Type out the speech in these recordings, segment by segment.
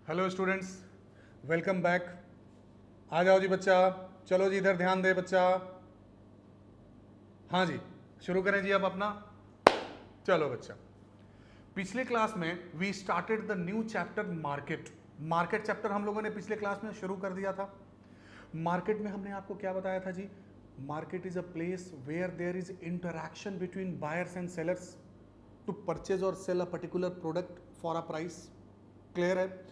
Hello students, welcome back. आ जाओ जी बच्चा, चलो जी इधर ध्यान दे बच्चा। हाँ जी, शुरू करें जी अब अपना। चलो बच्चा, पिछले क्लास में we started the new chapter market. Market chapter हम लोगों ने पिछले क्लास में शुरू कर दिया था। मार्केट में हमने आपको क्या बताया था जी? Market is a place where there is interaction between buyers and sellers to purchase और sell a particular product for a price. Clear है?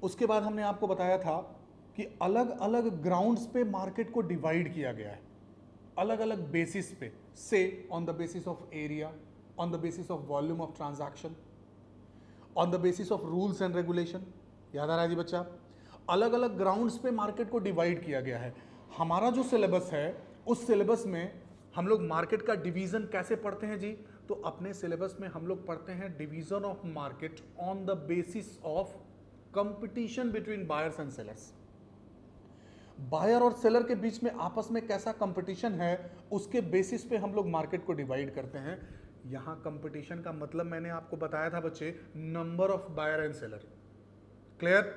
उसके बाद हमने आपको बताया था कि अलग अलग ग्राउंड्स पे मार्केट को डिवाइड किया गया है, अलग अलग बेसिस पे। से on the basis of area, on the basis of volume of transaction, on the basis of rules and regulation. याद आ रहा है जी बच्चा? अलग अलग ग्राउंड्स पे मार्केट को डिवाइड किया गया है। हमारा जो सिलेबस है उस सिलेबस में हम लोग मार्केट का डिवीजन कैसे पढ़ते हैं जी? तो अपने सिलेबस में हम लोग पढ़ते हैं division of market on the basis of competition between buyers and sellers. Buyer और सेलर के बीच में आपस में कैसा कंपटीशन है, उसके बेसिस पे हम लोग मार्केट को डिवाइड करते हैं। यहां कंपटीशन का मतलब मैंने आपको बताया था बच्चे, number of buyer and seller. Clear?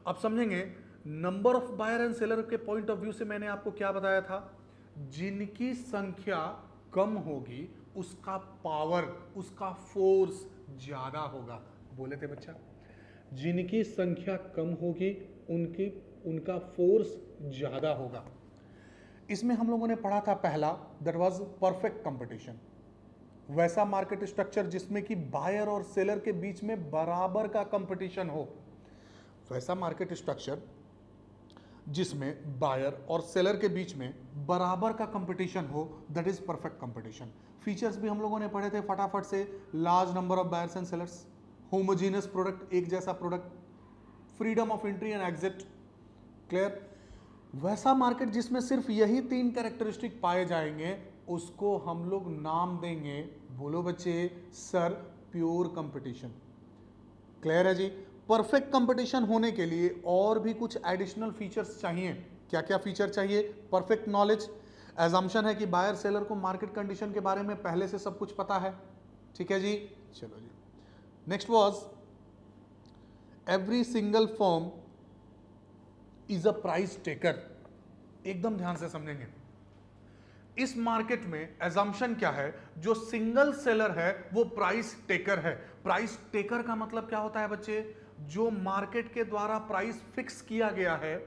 अब समझेंगे। Number of buyer and seller के पॉइंट ऑफ व्यू से मैंने आपको क्या बताया था? जिनकी संख्या कम होगी उसका पावर, उसका फोर्स ज्यादा होगा। बोले थे बच्चा? जिनकी संख्या कम होगी उनकी उनका फोर्स ज्यादा होगा। इसमें हम लोगों ने पढ़ा था पहला, दैट वाज परफेक्ट कंपटीशन। वैसा मार्केट स्ट्रक्चर जिसमें कि बायर और सेलर के बीच में बराबर का कंपटीशन हो, वैसा मार्केट स्ट्रक्चर जिसमें बायर और सेलर के बीच में बराबर का कंपटीशन हो, that is perfect competition. Features भी हम लोगों ने पढ़े थे फटाफट से। Large number of buyers and sellers, homogeneous product, एक जैसा product, freedom of entry and exit. Clear? वैसा मार्केट जिसमें सिर्फ यही तीन कैरेक्टरिस्टिक पाए जाएंगे उसको हम लोग नाम देंगे, बोलो बच्चे सर, प्योर कंपटीशन। क्लियर है जी? परफेक्ट कंपटीशन होने के लिए और भी कुछ एडिशनल फीचर्स चाहिए। क्या क्या फीचर चाहिए? Perfect knowledge. एजम्पशन है कि बायर सेलर को मार्केट कंडीशन के बारे में पहले से सब कुछ पता है। ठीक है जी? चलो जी, next was every single firm is a price taker. एकदम ध्यान से समझेंगे। इस मार्केट में एजम्पशन क्या है? जो सिंगल सेलर है वो प्राइस टेकर है। प्राइस टेकर का मतलब क्या होता है बच्चे? जो मार्केट के द्वारा प्राइस फिक्स किया गया है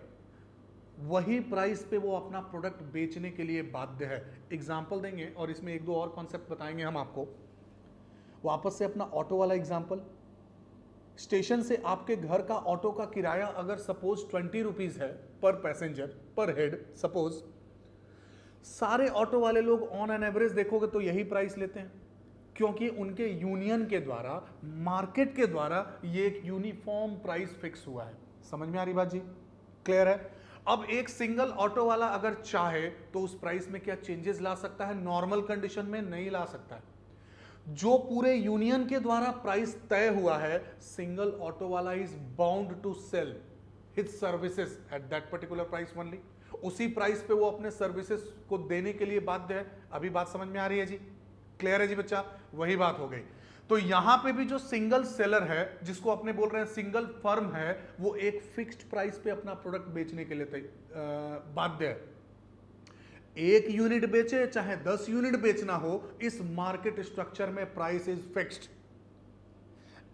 वही प्राइस पे वो अपना प्रोडक्ट बेचने के लिए बाध्य है। एग्जाम्पल देंगे और इसमें एक दो और कॉन्सेप्ट बताएंगे हम आपको। वापस से अपना ऑटो वाला एग्जाम्पल। स्टेशन से आपके घर का ऑटो का किराया अगर सपोज 20 रुपीज है पर पैसेंजर, पर हेड सपोज, सारे ऑटो वाले लोग ऑन एन एवरेज देखोगे तो यही प्राइस लेते हैं, क्योंकि उनके यूनियन के द्वारा, मार्केट के द्वारा ये एक यूनिफॉर्म प्राइस फिक्स हुआ है। समझ में आ रही बात जी? क्लियर है? अब एक सिंगल ऑटो वाला अगर चाहे तो उस प्राइस में क्या चेंजेस ला सकता है? नॉर्मल कंडीशन में नहीं ला सकता है। जो पूरे यूनियन के द्वारा प्राइस तय हुआ है, सिंगल ऑटो वाला is bound to sell his services at that particular price only. उसी प्राइस पे वो अपने सर्विसेज को देने के लिए बाध्य है। अभी बात समझ में आ रही है जी? क्लियर है जी बच्चा? वही बात हो गई। तो यहां पे भी जो सिंगल सेलर है, जिसको अपने बोल रहे हैं सिंगल फर्म है, वो एक फिक्स्ड प्राइस पे अपना प्रोडक्ट बेचने के लिए बाध्य है। एक यूनिट बेचे चाहे 10 यूनिट बेचना हो, इस मार्केट स्ट्रक्चर में price is fixed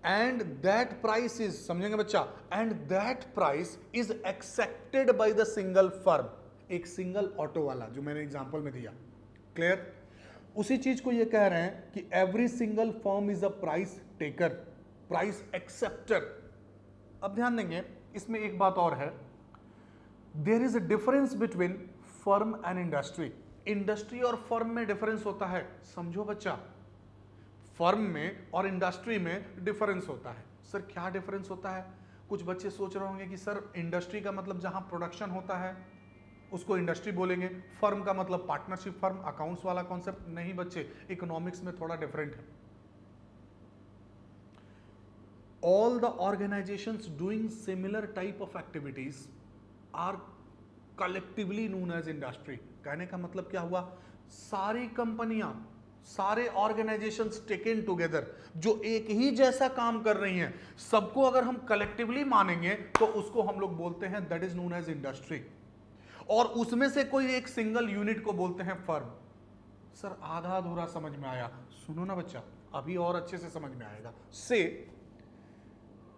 and that price is, समझेंगे बच्चा, and that price is accepted by the single firm. एक सिंगल ऑटो वाला जो मैंने एग्जांपल में दिया। क्लियर? उसी चीज को ये कह रहे हैं कि every single firm is a price taker, price acceptor. अब ध्यान देंगे, इसमें एक बात और है। There is a difference between firm and industry. Industry और फर्म में डिफरेंस होता है, समझो बच्चा। फर्म में और इंडस्ट्री में डिफरेंस होता है। सर क्या डिफरेंस होता है? कुछ बच्चे सोच रहे होंगे कि सर इंडस्ट्री का मतलब जहां प्रोडक्शन होता है उसको इंडस्ट्री बोलेंगे, फर्म का मतलब पार्टनरशिप फर्म, अकाउंट्स वाला कॉन्सेप्ट। नहीं बच्चे, इकोनॉमिक्स में थोड़ा डिफरेंट है। All the organisations doing similar type of activities are collectively known as industry. कहने का मतलब क्या हुआ? सारी कंपनियां, सारे ऑर्गेनाइजेशंस टेकन टुगेदर जो एक ही जैसा काम कर रही हैं, सबको अगर हम कलेक्टिवली मानेंगे तो उसको हम लोग बोलते हैं that is known as industry. और उसमें से कोई एक सिंगल यूनिट को बोलते हैं फर्म। सर आधा अधूरा समझ में आया, सुनो ना बच्चा, अभी और अच्छे से समझ में आएगा। से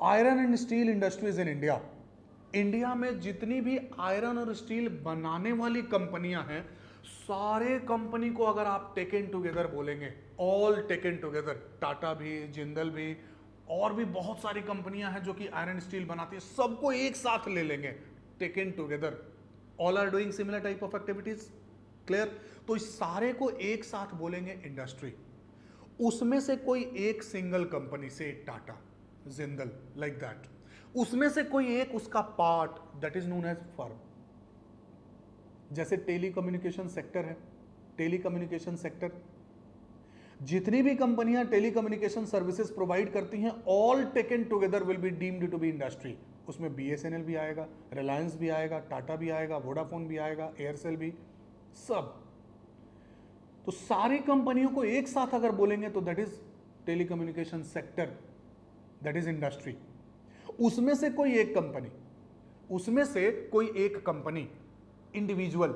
iron and steel industries in India, India में जितनी भी आयरन और स्टील बनाने वाली कंपनियां हैं, सारे कंपनी को अगर आप टेकन टुगेदर बोलेंगे, ऑल टेकन टुगेदर, टाटा भी, जिंदल भी, और भी बहुत सारी कंपनियां हैं जो कि आयरन स्टील बनाती है, सबको एक साथ ले लेंगे, taken together, all are doing similar type of activities. Clear? तो इस सारे को एक साथ बोलेंगे इंडस्ट्री। उसमें से कोई एक सिंगल कंपनी से टाटा, जिंदल, लाइक दैट, उसमें से कोई एक उसका part, that is known as firm. जैसे टेलीकम्युनिकेशन सेक्टर है, टेलीकम्युनिकेशन सेक्टर, जितनी भी कंपनियां टेलीकम्युनिकेशन सर्विसेज प्रोवाइड करती हैं, all taken together will be deemed to be industry. उसमें बीएसएनएल भी आएगा, रिलायंस भी आएगा, टाटा भी आएगा, वोडाफोन भी आएगा, एयरसेल भी, सब। तो सारी कंपनियों को एक साथ अगर बोलेंगे तो that is telecommunication sector, that is industry. उसमें से कोई एक कंपनी, उसमें से कोई एक कंपनी, इंडिविजुअल,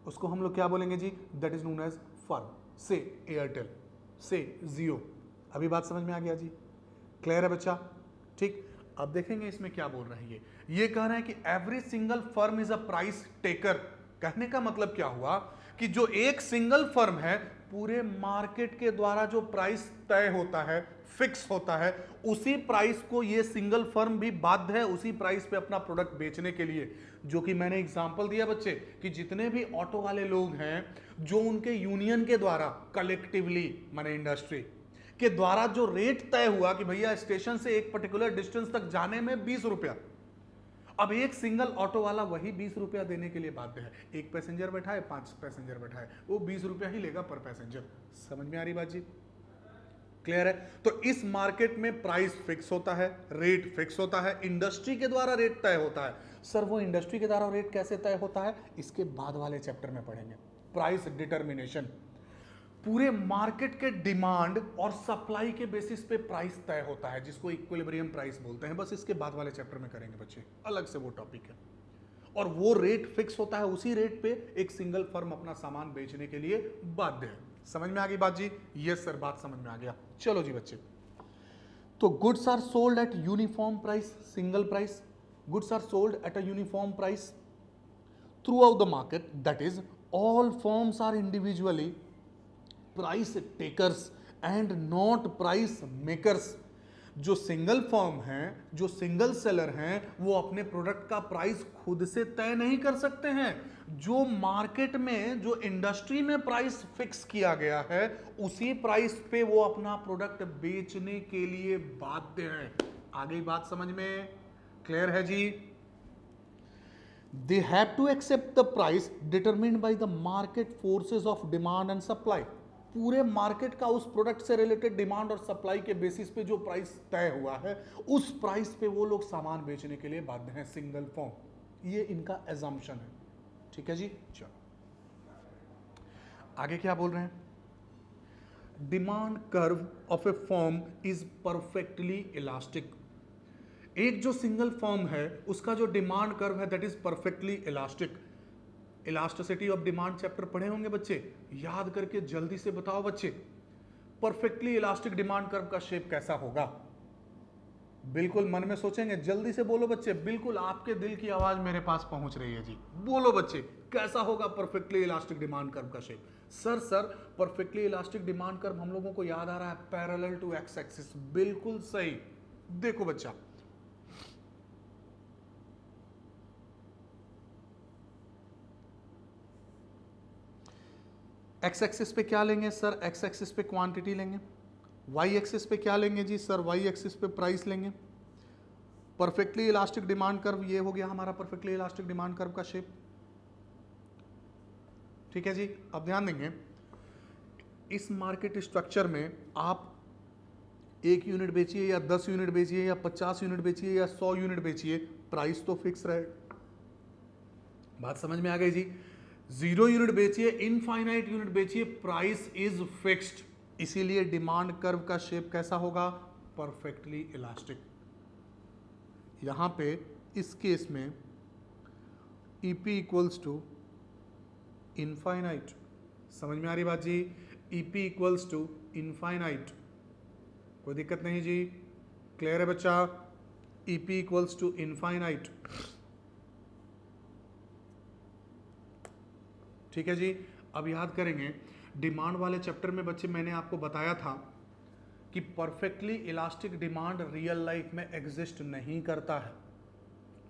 उसको हम लोग क्या बोलेंगे जी? That is known as firm. Say Airtel, say Jio. अभी बात समझ में आ गया जी? क्लियर है बच्चा? ठीक। अब देखेंगे इसमें क्या बोल रहे हैं। ये कह रहे हैं कि every single firm is a price taker. कहने का मतलब क्या हुआ कि जो एक सिंगल फर्म है, पूरे मार्केट के द्वारा जो प्राइस तय होता है, फिक्स होता है, उसी प्राइस को ये सिंगल फर्म भी बाध्य है उसी प्राइस पे अपना प्रोडक्ट बेचने के लिए। जो कि मैंने एग्जांपल दिया बच्चे कि जितने भी ऑटो वाले लोग हैं, जो उनके यूनियन के द्वारा कलेक्टिवली, माने इंडस्ट्री के द्वारा जो रेट तय हुआ कि भैया स्टेशन से एक पर्टिकुलर डिस्टेंस तक जाने में 20 रुपया, अब एक सिंगल ऑटो वाला वही 20 रुपया देने के लिए बाध्य है। एक पैसेंजर बैठाए, 5 पैसेंजर बैठाए, वो 20 रुपया ही लेगा पर पैसेंजर। समझ में आ रही बात जी? क्लियर है? तो इस मार्केट में प्राइस फिक्स होता है, रेट फिक्स होता है, इंडस्ट्री के द्वारा रेट तय होता है। सर वो इंडस्ट्री के द्वारा रेट कैसे तय होता है, इसके बाद वाले चैप्टर में पढ़ेंगे। प्राइस डिटर्मिनेशन, पूरे मार्केट के डिमांड और सप्लाई के बेसिस पे प्राइस तय होता है, जिसको इक्विलिब्रियम प्राइस बोलते हैं। बस इसके बाद वाले चैप्टर में करेंगे बच्चे, अलग से वो टॉपिक है। और वो रेट फिक्स होता है, उसी रेट पे एक सिंगल फर्म अपना सामान बेचने के लिए बाध्य है। समझ में आ गई बात जी? यस सर, बात समझ में आ गया। चलो जी बच्चे, तो goods are sold at uniform price, single price. Goods are sold at a uniform price throughout the market, that is all firms are individually price takers and not price makers. जो single firm हैं, जो single seller हैं, वो अपने product का price खुद से तय नहीं कर सकते हैं। जो मार्केट में, जो इंडस्ट्री में प्राइस फिक्स किया गया है, उसी प्राइस पे वो अपना प्रोडक्ट बेचने के लिए बाध्य हैं। आगे बात समझ में क्लियर है जी? They have to accept the price determined by the market forces of demand and supply. पूरे मार्केट का उस प्रोडक्ट से रिलेटेड डिमांड और सप्लाई के बेसिस पे जो प्राइस तय हुआ है, उस प्राइस पे वो लोग सामान बेचने के लिए बाध्य हैं, सिंगल फर्म। ये इनका एजम्पशन है। ठीक है जी? चलो आगे क्या बोल रहे हैं? Demand curve of A firm is perfectly elastic. एक जो सिंगल फर्म है, उसका जो डिमांड कर्व है, that is perfectly elastic. Elasticity of demand chapter पढ़े होंगे बच्चे, याद करके जल्दी से बताओ बच्चे, परफेक्टली इलास्टिक डिमांड कर्व का शेप कैसा होगा? बिल्कुल मन में सोचेंगे, जल्दी से बोलो बच्चे। बिल्कुल आपके दिल की आवाज मेरे पास पहुंच रही है जी। बोलो बच्चे, कैसा होगा परफेक्टली इलास्टिक डिमांड कर्व का shape? Sir perfectly elastic demand curve हम लोगों को याद आ रहा है पैरेलल टू एक्स एक्सिस। बिल्कुल सही। देखो बच्चा, एक्स एक्सिस पे क्या लेंगे सर? एक्स एक्सिस पे क्वांटिटी लेंगे। वाई एक्सिस पे क्या लेंगे जी? सर वाई एक्सिस पे प्राइस लेंगे। परफेक्टली इलास्टिक डिमांड कर्व ये हो गया हमारा परफेक्टली इलास्टिक डिमांड कर्व का शेप। ठीक है जी? अब ध्यान देंगे, इस मार्केट स्ट्रक्चर में आप 1 यूनिट बेचिए या 10 यूनिट बेचिए या 50 यूनिट बेचिए या 100 यूनिट बेचिए, प्राइस तो फिक्स रहे। बात समझ में आ गई जी? 0 यूनिट बेचिए, इनफाइनाइट यूनिट बेचिए, प्राइस इज फिक्स्ड। इसीलिए डिमांड कर्व का शेप कैसा होगा? Perfectly elastic. यहां पे इस केस में ईपी इक्वल्स टू इनफाइनाइट। समझ में आ रही बात जी? ईपी इक्वल्स टू इनफाइनाइट, कोई दिक्कत नहीं जी? क्लियर है बच्चा? EP equals to infinite. ठीक है जी। अब याद करेंगे डिमांड वाले चैप्टर में बच्चे मैंने आपको बताया था कि perfectly elastic demand real life में एग्जिस्ट नहीं करता है।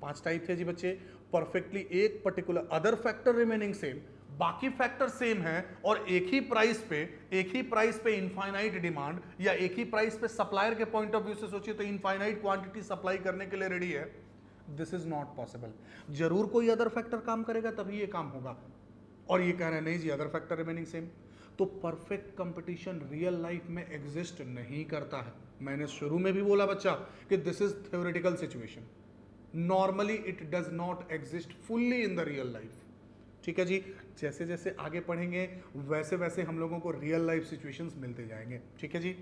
5 टाइप थे जी बच्चे। परफेक्टली एक particular other factor remaining same, बाकी फैक्टर सेम है और एक ही प्राइस पे इनफाइनाइट डिमांड, या एक ही प्राइस पे सप्लायर के पॉइंट ऑफ व्यू से सोचिए तो इनफाइनाइट क्वांटिटी सप्लाई करने के लिए रेडी है। This is not possible. जरूर कोई अदर फैक्टर काम करेगा तभी ये काम होगा। और ये कह रहे हैं नहीं जी अदर फैक्टर रिमेनिंग सेम। तो परफेक्ट कंपटीशन रियल लाइफ में एग्जिस्ट नहीं करता है। मैंने शुरू में भी बोला बच्चा कि this is theoretical situation, normally it does not exist fully in the real life. ठीक है जी। जैसे जैसे आगे पढ़ेंगे वैसे वैसे हम लोगों को रियल लाइफ सिचुएशंस मिलते जाएंगे। ठीक है जी।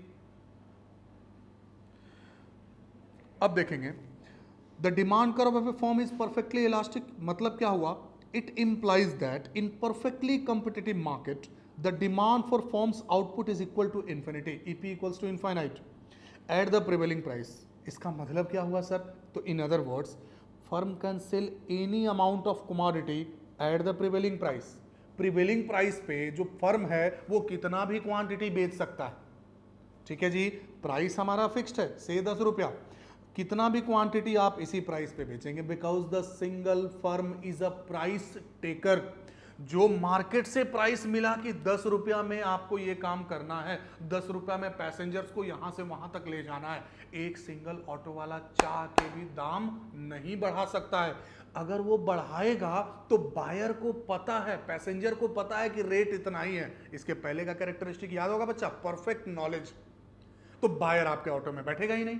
अब देखेंगे the demand curve of A form is perfectly elastic. मतलब क्या हुआ? It implies that in perfectly competitive market the demand for firm's output is equal to infinity, EP equals to infinite at the prevailing price। इसका मतलब क्या हुआ sir? तो in other words firm can sell any amount of commodity at the prevailing price। prevailing price पे जो firm है वो कितना भी क्वांटिटी बेच सकता है। ठीक है जी। प्राइस हमारा फिक्स्ड है से 10 रुपया, कितना भी क्वांटिटी आप इसी प्राइस पे बेचेंगे, because the single firm is a price taker. जो मार्केट से प्राइस मिला कि 10 रुपया में आपको ये काम करना है, 10 रुपया में पैसेंजर्स को यहां से वहां तक ले जाना है, एक सिंगल ऑटो वाला चाह के भी दाम नहीं बढ़ा सकता है। अगर वो बढ़ाएगा तो बायर को पता है, पैसेंजर को पता है कि रेट इतना ही है। इसके पहले का कैरेक्टरिस्टिक याद होगा बच्चा, परफेक्ट नॉलेज। तो बायर आपके ऑटो में बैठेगा ही नहीं,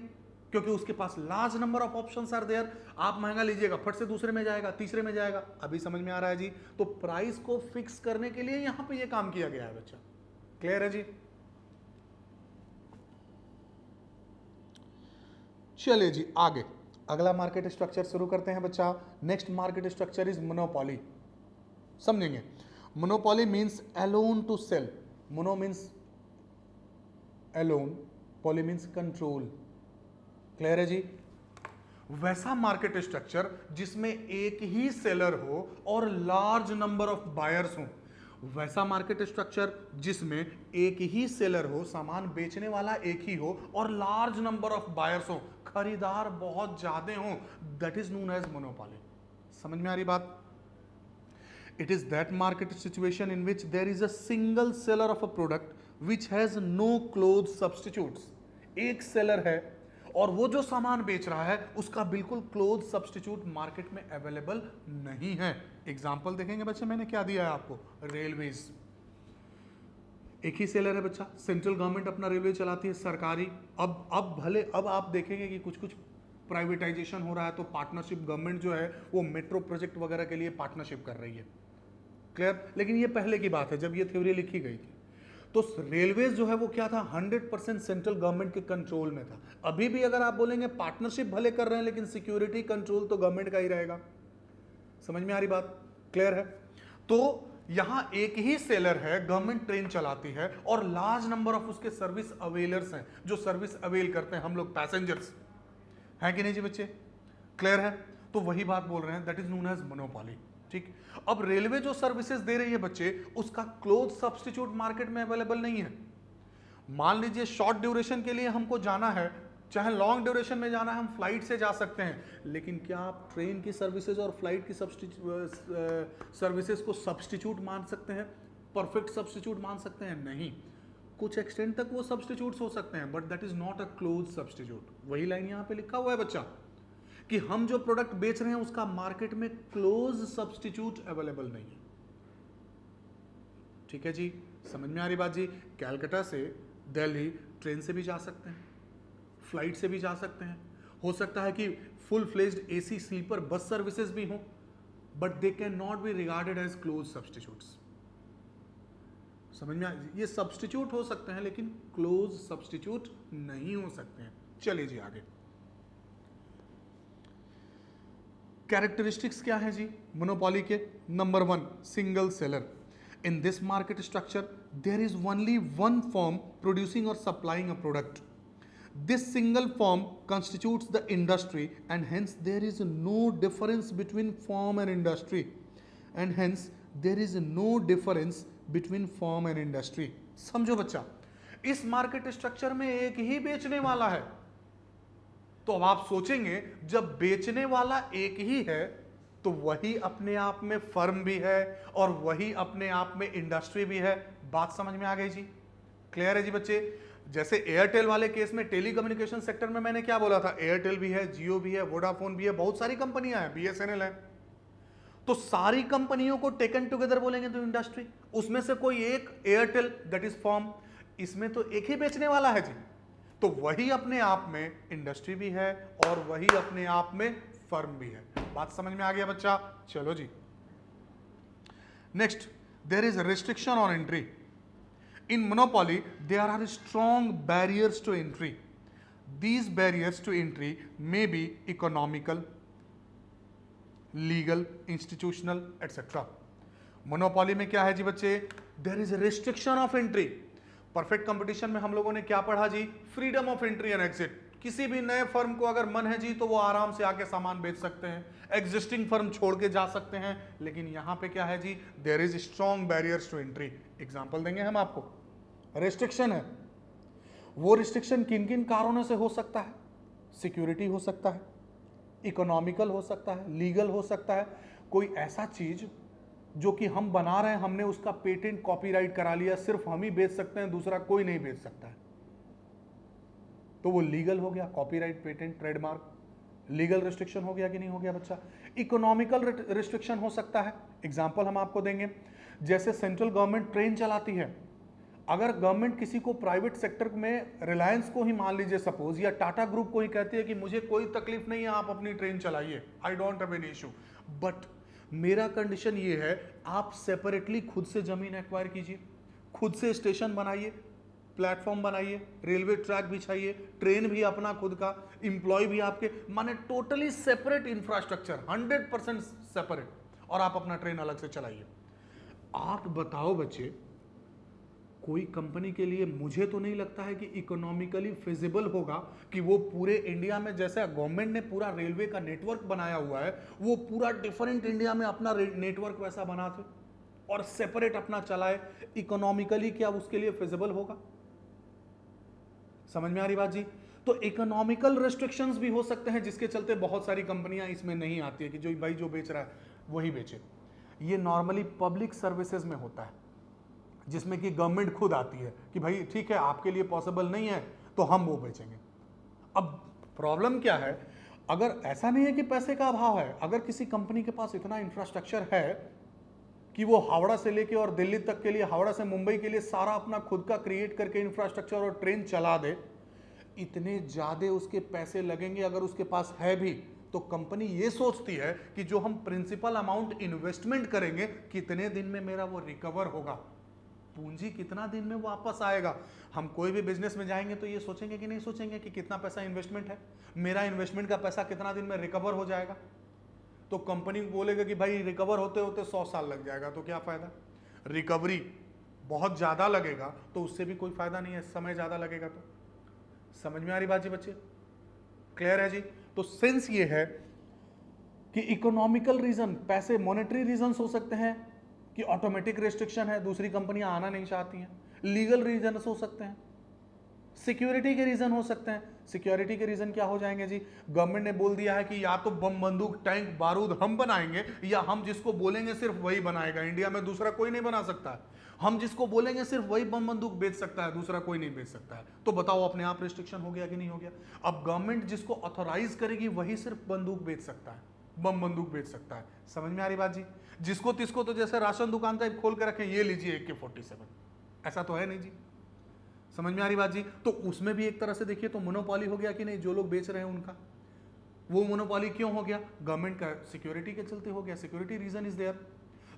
क्योंकि उसके पास large number of options are there. आप महंगा लीजिएगा, फट से दूसरे में जाएगा, तीसरे में जाएगा। अभी समझ में आ रहा है जी? तो प्राइस को फिक्स करने के लिए यहां पे ये काम किया गया है बच्चा। क्लियर है जी? चलिए जी आगे अगला मार्केट स्ट्रक्चर शुरू करते हैं बच्चा। Next market structure is monopoly. समझेंगे? Monopoly means alone to sell. Mono means alone, poly means control. Clear है जी? वैसा मार्केट स्ट्रक्चर जिसमें एक ही सेलर हो और लार्ज नंबर ऑफ बायर्स हो। वैसा मार्केट स्ट्रक्चर जिसमें एक ही सेलर हो, सामान बेचने वाला एक ही हो और लार्ज नंबर ऑफ बायर्स हो, खरीदार बहुत ज्यादा हो, that is known as monopoly. समझ में आ रही बात? It is that market situation in which there is a single seller of a product which has no close substitutes. एक सेलर है और वो जो सामान बेच रहा है उसका बिल्कुल क्लोज सब्सटीट्यूट मार्केट में अवेलेबल नहीं है। एग्जांपल देखेंगे बच्चे, मैंने क्या दिया है आपको? रेलवेज। एक ही सेलर है बच्चा, सेंट्रल गवर्नमेंट अपना रेलवे चलाती है, सरकारी। अब आप देखेंगे कि कुछ कुछ प्राइवेटाइजेशन हो रहा है तो पार्टनरशिप, गवर्नमेंट जो है वो मेट्रो प्रोजेक्ट वगैरह के लिए पार्टनरशिप कर रही है। क्लियर? लेकिन ये पहले की बात है जब ये थ्योरी लिखी गई थी। तो रेलवेज जो है वो क्या था? 100% सेंट्रल गवर्नमेंट के कंट्रोल में था। अभी भी अगर आप बोलेंगे पार्टनरशिप भले कर रहे हैं लेकिन सिक्योरिटी कंट्रोल तो गवर्नमेंट का ही रहेगा। समझ में आ रही बात? क्लियर है? तो यहां एक ही सेलर है, गवर्नमेंट ट्रेन चलाती है और लार्ज नंबर ऑफ उसके सर्विस अवेलर्स हैं जो सर्विस अवेल करते हैं, हम लोग पैसेंजर्स हैं कि नहीं जी बच्चे? क्लियर है? तो वही बात बोल रहे हैं, that is known as monopoly. ठीक। अब रेलवे जो सर्विसेज दे रही है बच्चे, उसका क्लोज सब्सटीट्यूट मार्केट में अवेलेबल नहीं है। मान लीजिए शॉर्ट ड्यूरेशन के लिए हमको जाना है, चाहे लॉन्ग ड्यूरेशन में जाना है, हम फ्लाइट से जा सकते हैं, लेकिन क्या आप ट्रेन की सर्विसेज और फ्लाइट की सर्विसेज को सब्सटीट्यूट मान सकते हैं? परफेक्ट सब्सटीट्यूट मान सकते हैं? नहीं। कुछ एक्सटेंट तक वो सब्सटीट्यूट्स हो सकते हैं, but that is not a close substitute. वही लाइन यहां पे लिखा हुआ है बच्चा कि हम जो प्रोडक्ट बेच रहे हैं उसका मार्केट में क्लोज सब्सटीट्यूट अवेलेबल नहीं है। ठीक है जी? समझ में आ रही बात जी? कैलकाटा से दिल्ली ट्रेन से भी जा सकते हैं, फ्लाइट से भी जा सकते हैं, हो सकता है कि full fledged AC sleeper bus services भी हो, but they can not be regarded as close substitutes. समझ में ये सब्सटीट्यूट हो सकते हैं लेकिन क्लोज सब्सटीट्यूट नहीं हो सकते हैं। चलिए जी आगे। कैरेक्टरिस्टिक्स क्या है जी मोनोपोली के? Number 1, single seller. In this market structure there is only one firm producing और supplying a product. This single firm constitutes the industry and hence there is no difference between firm and industry and hence there is no difference between firm and industry। समझो बच्चा, इस market structure में एक ही बेचने वाला है। तो अब आप सोचेंगे जब बेचने वाला एक ही है तो वही अपने आप में फर्म भी है और वही अपने आप में इंडस्ट्री भी है। बात समझ में आ गई जी? क्लियर है जी बच्चे? जैसे एयरटेल वाले केस में टेलीकम्युनिकेशन सेक्टर में मैंने क्या बोला था, एयरटेल भी है, जियो भी है, वोडाफोन भी है, बहुत सारी कंपनियां हैं, बीएसएनएल है। तो सारी कंपनियों को टेकन टुगेदर बोलेंगे तो इंडस्ट्री। उसमें से कोई एक एयरटेल दैट इज फर्म, इसमें तो एक ही बेचने वाला है जी, तो वही अपने आप में इंडस्ट्री भी है और वही अपने आप में फर्म भी है। बात समझ में आ गया बच्चा? चलो जी next, there is restriction on entry. In monopoly, there are strong barriers to entry. These barriers to entry may be economical, legal, institutional, etc. Monopoly में क्या है जी बच्चे? There is a restriction of entry. Perfect competition में हम लोगों ने क्या पढ़ा जी? Freedom of entry and exit. किसी भी नए फर्म को अगर मन है जी तो वो आराम से आके सामान बेच सकते हैं, एग्जिस्टिंग फर्म छोड़ के जा सकते हैं। लेकिन यहां पे क्या है जी? There is strong barriers to entry. Example देंगे हम आपको। रिस्ट्रिक्शन है, वो रिस्ट्रिक्शन किन किन कारणों से हो सकता है? सिक्योरिटी हो सकता है, इकोनॉमिकल हो सकता है, लीगल हो सकता है। कोई ऐसा चीज जो कि हम बना रहे हैं, हमने उसका पेटेंट कॉपीराइट करा लिया, सिर्फ हम ही बेच सकते हैं, दूसरा कोई नहीं बेच सकता है, तो वो लीगल हो गया। Copyright, patent, trademark legal restriction हो गया कि नहीं हो गया बच्चा? इकोनॉमिकल रिस्ट्रिक्शन हो सकता है। एग्जांपल हम आपको देंगे, जैसे सेंट्रल गवर्नमेंट ट्रेन चलाती है, अगर गवर्नमेंट किसी को प्राइवेट सेक्टर में, रिलायंस को ही मान लीजिए सपोज, या टाटा ग्रुप को ही कहती है कि मुझे कोई तकलीफ नहीं है, आप अपनी ट्रेन चलाइए, I don't have any issue, but मेरा कंडीशन ये है आप सेपरेटली खुद से जमीन एक्वायर कीजिए, खुद से स्टेशन बनाइए, प्लेटफॉर्म बनाइए, रेलवे ट्रैक बिछाइए, ट्रेन भी अपना खुद का, इंप्लॉय भी आपके, माने टोटली सेपरेट इंफ्रास्ट्रक्चर, 100% सेपरेट, और आप अपना ट्रेन अलग से चलाइए। आप बताओ बच्चे, कोई कंपनी के लिए मुझे तो नहीं लगता है कि इकोनॉमिकली फिजिबल होगा कि वो पूरे इंडिया में, जैसे गवर्नमेंट ने पूरा रेलवे का नेटवर्क बनाया हुआ है, वो पूरा डिफरेंट इंडिया में अपना नेटवर्क वैसा बना दे और सेपरेट अपना चलाए। इकोनॉमिकली क्या उसके लिए फिजिबल होगा? समझ में आ रही बात जी? तो इकोनॉमिकल रेस्ट्रिक्शंस भी हो सकते हैं जिसके चलते बहुत सारी कंपनियां इसमें नहीं आती है कि जो भाई जो बेच रहा है वही बेचे। ये नॉर्मली पब्लिक सर्विसेज में होता है, जिसमें कि गवर्नमेंट खुद आती है कि भाई ठीक है आपके लिए पॉसिबल नहीं है तो हम वो बेचेंगे। अब प्रॉब्लम क्या है, अगर ऐसा नहीं है कि पैसे का अभाव है, अगर किसी कंपनी के पास इतना इंफ्रास्ट्रक्चर है कि वो हावड़ा से लेके और दिल्ली तक के लिए, हावड़ा से मुंबई के लिए सारा अपना खुद का क्रिएट करके इंफ्रास्ट्रक्चर और ट्रेन चला दे, इतने ज्यादा उसके पैसे लगेंगे अगर उसके पास है भी, तो कंपनी ये सोचती है कि जो हम प्रिंसिपल अमाउंट इन्वेस्टमेंट करेंगे कितने दिन में मेरा वो रिकवर होगा, पूंजी कितना दिन में वापस आएगा। हम कोई भी बिजनेस में जाएंगे तो ये सोचेंगे कि नहीं सोचेंगे कि कितना पैसा इन्वेस्टमेंट है, मेरा इन्वेस्टमेंट का पैसा कितना दिन में रिकवर हो जाएगा। तो कंपनी बोलेगा कि भाई रिकवर होते होते 100 साल लग जाएगा, तो क्या फायदा? रिकवरी बहुत ज्यादा लगेगा तो उससे भी कोई फायदा नहीं है, समय ज्यादा लगेगा। तो समझ में आ रही बात जी बच्चे? क्लियर है जी? तो सेंस ये है कि इकोनॉमिकल रीजन, पैसे, मॉनेटरी रीजन हो सकते हैं कि ऑटोमेटिक रेस्ट्रिक्शन है, दूसरी कंपनियां आना नहीं चाहती हैं, लीगल रीजन हो सकते हैं, सिक्योरिटी के रीजन हो सकते हैं। सिक्योरिटी के रीजन क्या हो जाएंगे जी? गवर्नमेंट ने बोल दिया है कि या तो बम, बंदूक, टैंक, बारूद हम बनाएंगे या हम जिसको बोलेंगे सिर्फ वही बनाएगा, इंडिया में दूसरा कोई नहीं बना सकता है, हम जिसको बोलेंगे सिर्फ वही बम बंदूक बेच सकता है, दूसरा कोई नहीं बेच सकता है। तो बताओ अपने आप रिस्ट्रिक्शन हो गया कि नहीं हो गया? अब गवर्नमेंट जिसको ऑथोराइज करेगी वही सिर्फ बंदूक बेच सकता है, बम बंदूक बेच सकता है। समझ में आ रही बात जी? जिसको तिसको तो जैसे राशन दुकान टाइप खोल के रखें, ये लीजिए AK-47, ऐसा तो है नहीं जी। समझ में आ रही बात जी? तो उसमें भी एक तरह से देखिए तो मोनोपोली हो गया कि नहीं, जो लोग बेच रहे हैं उनका। वो मोनोपोली क्यों हो गया? गवर्नमेंट का सिक्योरिटी के चलते हो गया, सिक्योरिटी रीजन इज देयर।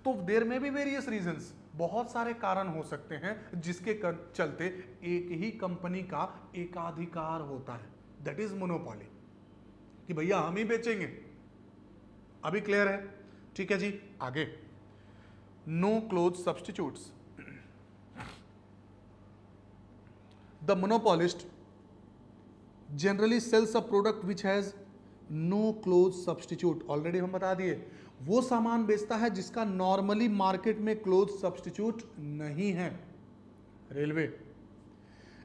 तो देयर में भी वेरियस रीजंस, बहुत सारे कारण हो सकते हैं जिसके चलते एक ही कंपनी का एकाधिकार होता है, दैट इज मोनोपोली, कि भैया हम ही बेचेंगे। अभी क्लियर है? ठीक है जी, आगे। No close substitutes. The monopolist generally sells a product which has no close substitute. Already हम बता दिए, वो सामान बेचता है जिसका नॉर्मली मार्केट में क्लोज सब्स्टिट्यूट नहीं है। Railway,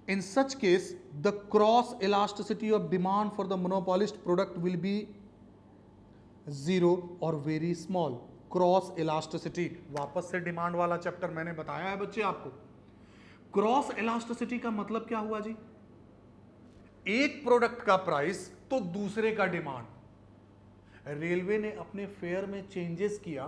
in such case the cross elasticity of demand for the monopolist product will be zero और वेरी स्मॉल। क्रॉस इलास्टिसिटी, वापस से डिमांड वाला चैप्टर मैंने बताया है बच्चे आपको। क्रॉस इलास्टिसिटी का मतलब क्या हुआ जी? एक प्रोडक्ट का प्राइस तो दूसरे का डिमांड। रेलवे ने अपने फेयर में चेंजेस किया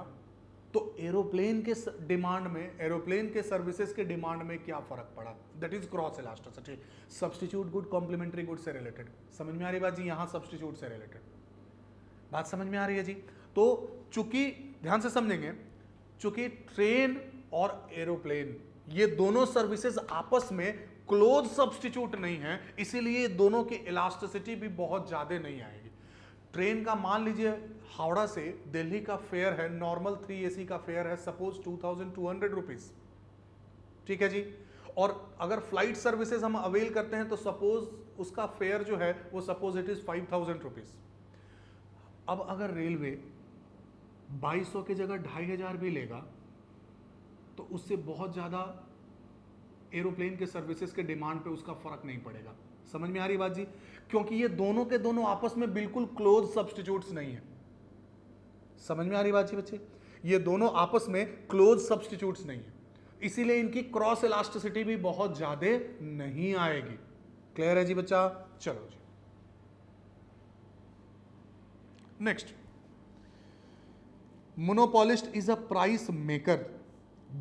तो एरोप्लेन के डिमांड में, एरोप्लेन के सर्विसेज के डिमांड में क्या फर्क पड़ा? That is cross elasticity. Substitute good complementary good से रिलेटेड। समझ में आ रही बात जी? यहां सब्स्टिट्यूट से रिलेटेड बात समझ में आ रही है जी? तो चूंकि ध्यान से समझेंगे, चूंकि ट्रेन और एरोप्लेन ये दोनों सर्विसेज आपस में क्लोज सब्स्टिट्यूट नहीं है, इसीलिए दोनों की इलास्टिसिटी भी बहुत ज्यादा नहीं आएगी। ट्रेन का मान लीजिए हावड़ा से दिल्ली का फेयर है, नॉर्मल 3 AC का फेयर है सपोज 2200 रुपीज, ठीक है जी। और अगर फ्लाइट सर्विसेज हम अवेल करते हैं तो सपोज उसका फेयर जो है वो सपोज इट इज 5000 रुपीज। अब अगर रेलवे 2200 की जगह 2500 भी लेगा तो उससे बहुत ज्यादा एरोप्लेन के सर्विसेज के डिमांड पे उसका फर्क नहीं पड़ेगा। समझ में आ रही बात जी? क्योंकि ये दोनों के दोनों आपस में बिल्कुल क्लोज सब्स्टिट्यूट्स नहीं है। समझ में आ रही बात जी बच्चे? ये दोनों आपस में क्लोज सब्स्टिट्यूट्स नहीं है, इसीलिए इनकी क्रॉस इलास्टिसिटी भी बहुत ज्यादा नहीं आएगी। क्लियर है जी बच्चा? चलो जी next. Monopolist is a price maker.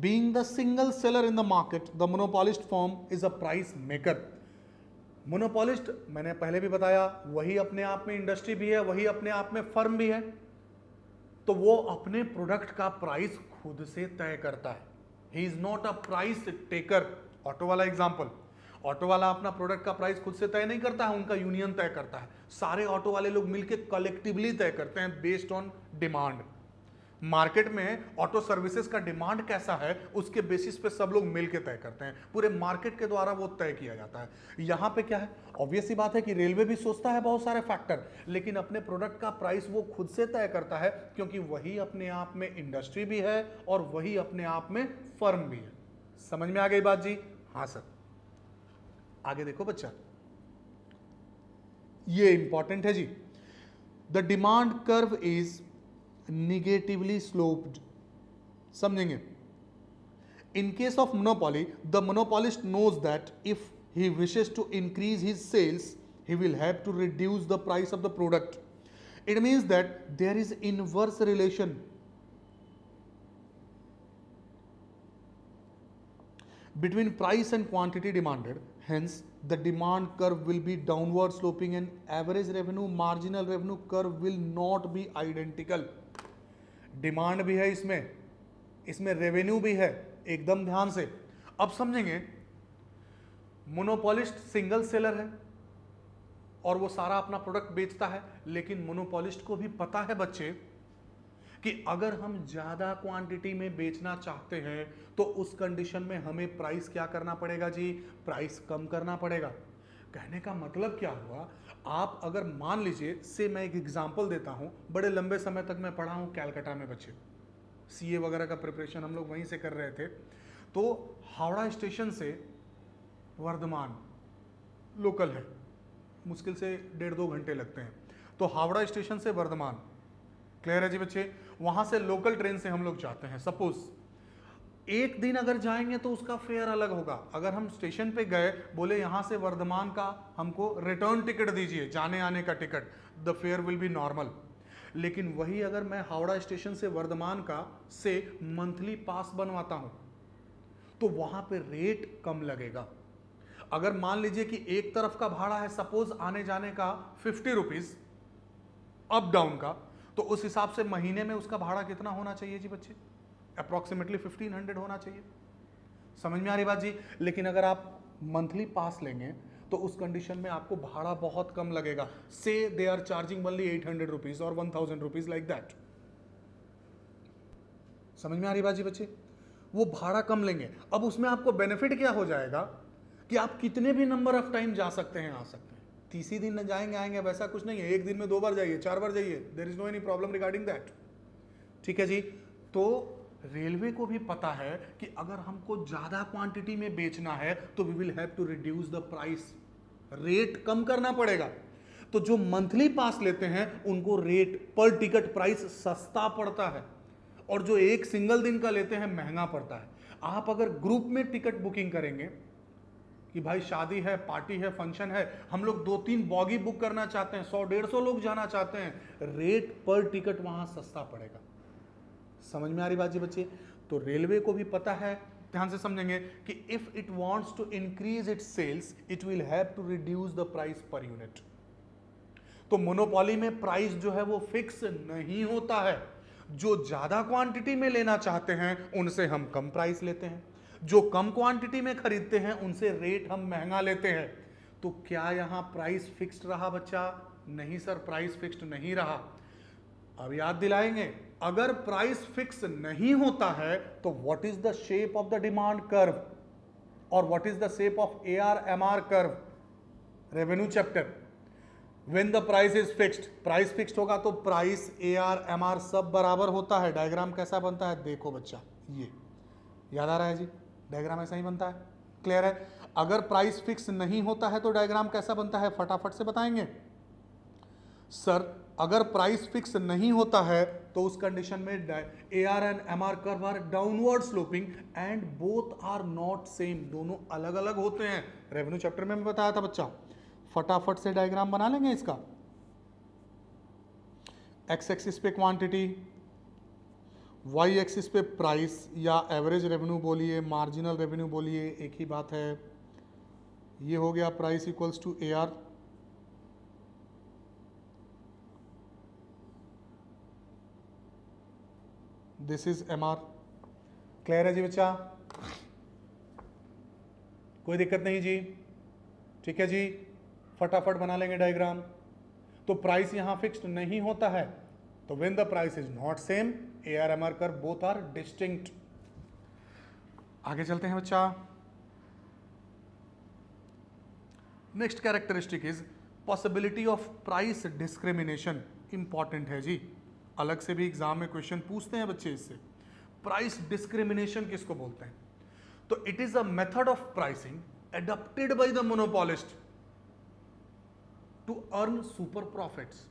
Being the single seller in the market, the monopolist firm is a price maker. Monopolist मैंने पहले भी बताया, वही अपने आप में इंडस्ट्री भी है, वही अपने आप में फर्म भी है। तो वो अपने प्रोडक्ट का प्राइस खुद से तय करता है। He is not a price taker. Auto वाला एग्जांपल, ऑटो वाला अपना प्रोडक्ट का प्राइस खुद से तय नहीं करता है, उनका यूनियन तय करता है। सारे ऑटो वाले लोग मिलकर कलेक्टिवली तय करते हैं बेस्ड ऑन डिमांड। मार्केट में ऑटो सर्विसेज का डिमांड कैसा है उसके बेसिस पे सब लोग मिलकर तय करते हैं, पूरे मार्केट के द्वारा वो तय किया जाता है। यहां पे क्या है, ऑब्वियस सी बात है कि रेलवे भी सोचता है बहुत सारे फैक्टर, लेकिन अपने प्रोडक्ट का प्राइस वो खुद से तय करता है, क्योंकि वही अपने आप में इंडस्ट्री भी है और वही अपने आप में फर्म भी है। समझ में आ गई बात जी? हाँ सर। आगे देखो बच्चा, ये इंपॉर्टेंट है जी। The demand curve is negatively sloped। समझेंगे? In case of monopoly, the monopolist knows that if he wishes to increase his sales, he will have to reduce the price of the product. It means that there is inverse relation between price and quantity demanded. Hence, the demand curve will be downward sloping and average revenue, marginal revenue curve will not be identical। Demand भी है इसमें revenue भी है, एकदम ध्यान से। अब समझेंगे, मोनोपोलिस्ट सिंगल सेलर है और वो सारा अपना प्रोडक्ट बेचता है, लेकिन मोनोपोलिस्ट को भी पता है बच्चे कि अगर हम ज्यादा क्वांटिटी में बेचना चाहते हैं तो उस कंडीशन में हमें प्राइस क्या करना पड़ेगा जी? प्राइस कम करना पड़ेगा। कहने का मतलब क्या हुआ, आप अगर मान लीजिए से मैं एक एग्जांपल देता हूं, बड़े लंबे समय तक मैं पढ़ा हूं कैलकाटा में बच्चे, सीए वगैरह का प्रिपरेशन हम लोग वहीं से कर रहे थे। तो हावड़ा स्टेशन से वर्धमान लोकल है, मुश्किल से 1.5-2 घंटे लगते हैं। तो हावड़ा स्टेशन से वर्धमान, क्लियर है जी बच्चे? वहां से लोकल ट्रेन से हम लोग जाते हैं। सपोज एक दिन अगर जाएंगे तो उसका फेयर अलग होगा। अगर हम स्टेशन पे गए, बोले यहां से वर्धमान का हमको रिटर्न टिकट दीजिए, जाने आने का ticket, the fair will be normal. लेकिन वही अगर मैं हावड़ा स्टेशन से वर्धमान का से मंथली पास बनवाता हूं तो वहां पे रेट कम लगेगा। अगर मान लीजिए कि एक तरफ का भाड़ा है सपोज आने जाने का 50 रुपीज, अप डाउन का, तो उस हिसाब से महीने में उसका भाड़ा कितना होना चाहिए जी बच्चे? अप्रोक्सीमेटली 1500 होना चाहिए। समझ में आ रही बात जी? लेकिन अगर आप मंथली पास लेंगे तो उस कंडीशन में आपको भाड़ा बहुत कम लगेगा। Say they are charging only 800 rupees और 1000 रुपीज लाइक दैट। समझ में आ रही बात जी बच्चे? वो भाड़ा कम लेंगे। अब उसमें आपको बेनिफिट क्या हो जाएगा कि आप कितने भी नंबर ऑफ टाइम जा सकते हैं, आ सकते हैं। तीसरी दिन जाएंगे आएंगे वैसा कुछ नहीं है, एक दिन में 2 बार जाइए 4 बार जाइए, there is no any problem regarding that. ठीक है जी। तो रेलवे को भी पता है कि अगर हमको ज्यादा क्वांटिटी में बेचना है तो we will have to reduce the price, rate कम करना पड़ेगा। तो जो मंथली पास लेते हैं उनको रेट पर टिकट प्राइस सस्ता पड़ता है, और जो एक सिंगल दिन का लेते हैं महंगा पड़ता है। आप अगर ग्रुप में टिकट बुकिंग करेंगे कि भाई शादी है, पार्टी है, फंक्शन है, हम लोग 2-3 बॉगी बुक करना चाहते हैं, 100-150 लोग जाना चाहते हैं, रेट पर टिकट वहां सस्ता पड़ेगा। समझ में आ रही बात जी बच्चे? तो रेलवे को भी पता है, ध्यान से समझेंगे, कि if it wants to increase its sales it will have to reduce the price per unit. तो मोनोपोली में प्राइस जो है वो फिक्स नहीं होता है। जो ज्यादा क्वांटिटी में लेना चाहते हैं उनसे हम कम प्राइस लेते हैं, जो कम क्वांटिटी में खरीदते हैं उनसे रेट हम महंगा लेते हैं। तो क्या यहां प्राइस फिक्स्ड रहा बच्चा? नहीं सर, प्राइस फिक्स्ड नहीं रहा। अब याद दिलाएंगे, अगर प्राइस फिक्स नहीं होता है तो what is the shape of the demand curve और what is the shape of AR/MR curve? Revenue chapter. When the price is fixed, price fixed होगा तो प्राइस AR/MR सब बराबर होता है। डायग्राम कैसा बनता है देखो बच्चा, ये याद आ रहा है जी? डायग्राम ऐसा ही बनता है। क्लियर है? अगर प्राइस फिक्स नहीं होता है तो डायग्राम कैसा बनता है फटाफट से बताएंगे सर। अगर प्राइस फिक्स नहीं होता है तो उस कंडीशन में AR and MR curve are downward sloping and both are not same, दोनों अलग अलग होते हैं। रेवेन्यू चैप्टर में बताया था बच्चा। फटाफट से डायग्राम बना लेंगे इसका। एक्स एक्सिस पे क्वांटिटी, वाई एक्सिस पे प्राइस, या एवरेज रेवेन्यू बोलिए, मार्जिनल रेवेन्यू बोलिए, एक ही बात है। ये हो गया price equals to AR, this is MR। Clear है जी बच्चा? कोई दिक्कत नहीं जी? ठीक है जी, फटाफट बना लेंगे डायग्राम। तो प्राइस यहां फिक्स्ड नहीं होता है तो when the price is not same AR/MR curve both are distinct. आगे चलते हैं बच्चा। Next characteristic is possibility of price discrimination. Important है जी, अलग से भी एग्जाम में क्वेश्चन पूछते हैं बच्चे इससे। प्राइस डिस्क्रिमिनेशन किसको बोलते हैं? तो it is a method of pricing adopted by the monopolist to earn super profits.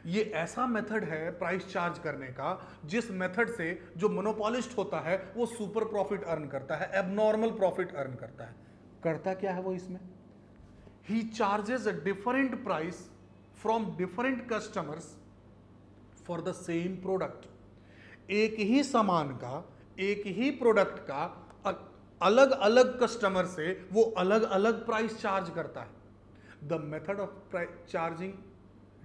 ये ऐसा मेथड है प्राइस चार्ज करने का जिस मेथड से जो मोनोपोलिस्ट होता है वो सुपर प्रॉफिट अर्न करता है, एबनॉर्मल प्रॉफिट अर्न करता है। करता क्या है वो इसमें? He charges a different price from different customers for the same product. एक ही सामान का, एक ही प्रोडक्ट का अलग अलग कस्टमर से वो अलग अलग प्राइस चार्ज करता है। The method of charging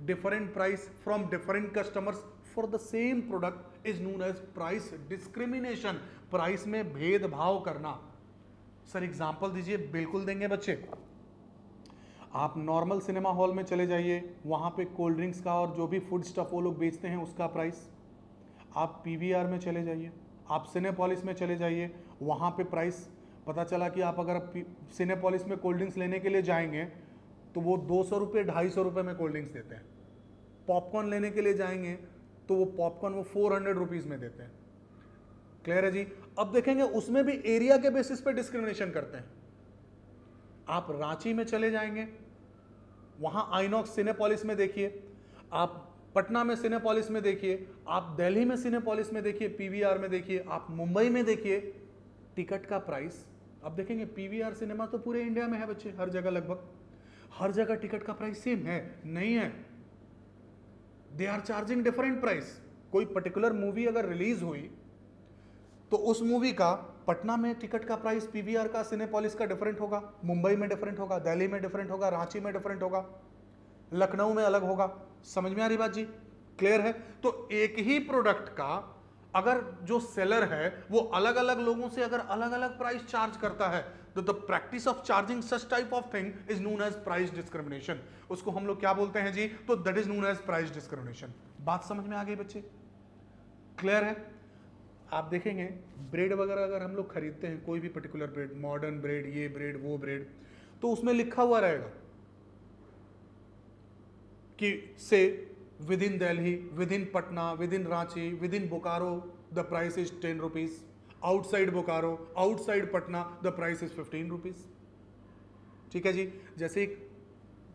different price from different customers for the same product is known as price discrimination. Price में भेदभाव करना। सर एग्जांपल दीजिए। बिल्कुल देंगे बच्चे। आप नॉर्मल सिनेमा हॉल में चले जाइए, वहाँ पे कोल्ड ड्रिंक्स का और जो भी फूड स्टफ वो लोग बेचते हैं उसका प्राइस। आप PVR में चले जाइए, आप सिनेपॉलिस में चले जाइए, वहाँ पे प्राइस पता चला कि आप अगर सिनेपॉलिस में कोल्ड ड्रिंक्स लेने के लिए जाएंगे तो वो 200 रुपये 250 रुपये में कोल्ड ड्रिंक्स देते हैं। पॉपकॉर्न लेने के लिए जाएंगे तो वो पॉपकॉर्न वो 400 रुपीज़ में देते हैं। क्लियर है जी? अब देखेंगे उसमें भी एरिया के बेसिस पे डिस्क्रिमिनेशन करते हैं। आप रांची में चले जाएंगे, वहां आइनॉक्स सिनेपॉलिस में देखिए, आप पटना में सिनेपॉलिस में देखिए, आप दिल्ली में सिनेपॉलिस में देखिए, PVR में देखिए, आप मुंबई में देखिए, टिकट का प्राइस। अब देखेंगे PVR सिनेमा तो पूरे इंडिया में है बच्चे, हर जगह लगभग हर जगह टिकट का प्राइस सेम है? नहीं है। They are charging different price. कोई पर्टिकुलर मूवी अगर रिलीज हुई तो उस मूवी का पटना में टिकट का प्राइस PVR का, सिनेपॉलिस का डिफरेंट होगा, मुंबई में डिफरेंट होगा, दिल्ली में डिफरेंट होगा, रांची में डिफरेंट होगा, लखनऊ में अलग होगा। समझ में आ रही बात जी? क्लियर है? तो एक ही प्रोडक्ट का अगर जो सेलर है वो अलग अलग लोगों से अगर अलग अलग प्राइस चार्ज करता है तो the practice of charging such type of thing is known as price discrimination. उसको हम लोग क्या बोलते हैं जी? तो that is known as price discrimination. बात समझ में आ गई बच्चे? क्लियर है? आप देखेंगे ब्रेड वगैरह अगर हम लोग खरीदते हैं, कोई भी पर्टिकुलर ब्रेड, मॉडर्न ब्रेड, ये ब्रेड वो ब्रेड, तो उसमें लिखा हुआ रहेगा कि से with in Delhi, with in Patna, with in Ranchi, with in Bokaro the price is 10 rupees, outside Bokaro, outside Patna the price is 15 rupees. ठीक है जी? जैसे एक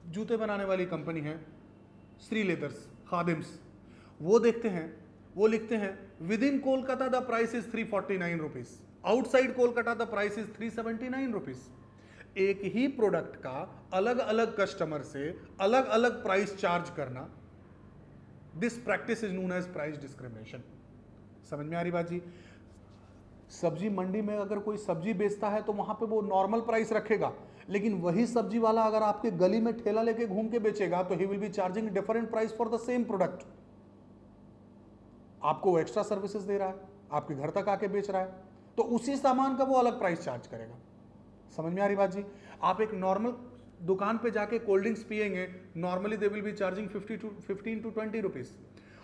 जूते बनाने वाली कंपनी है श्री लेदर्स, खादिम्स, वो देखते हैं, वो लिखते हैं with in Kolkata the price is 349 rupees, outside Kolkata the price is 379 rupees. एक ही प्रोडक्ट का अलग अलग कस्टमर से अलग अलग प्राइस चार्ज करना, this practice is known as price discrimination. समझ में आ रही बात जी? सब्जी मंडी में अगर कोई सब्जी बेचता है तो वहां पे वो नॉर्मल प्राइस रखेगा, लेकिन वही सब्जी वाला अगर आपके गली में ठेला लेके घूम के बेचेगा तो he will be charging different price for the same product. आपको वो एक्स्ट्रा सर्विसेज दे रहा है, आपके घर तक आके बेच रहा है, तो उसी सामान का वो अलग प्राइस चार्ज करेगा। समझ में आ रही बात जी? आप एक नॉर्मल दुकान पे जाके कोल्ड ड्रिंक्स पिएंगे, normally they will be charging 15 to 20 rupees,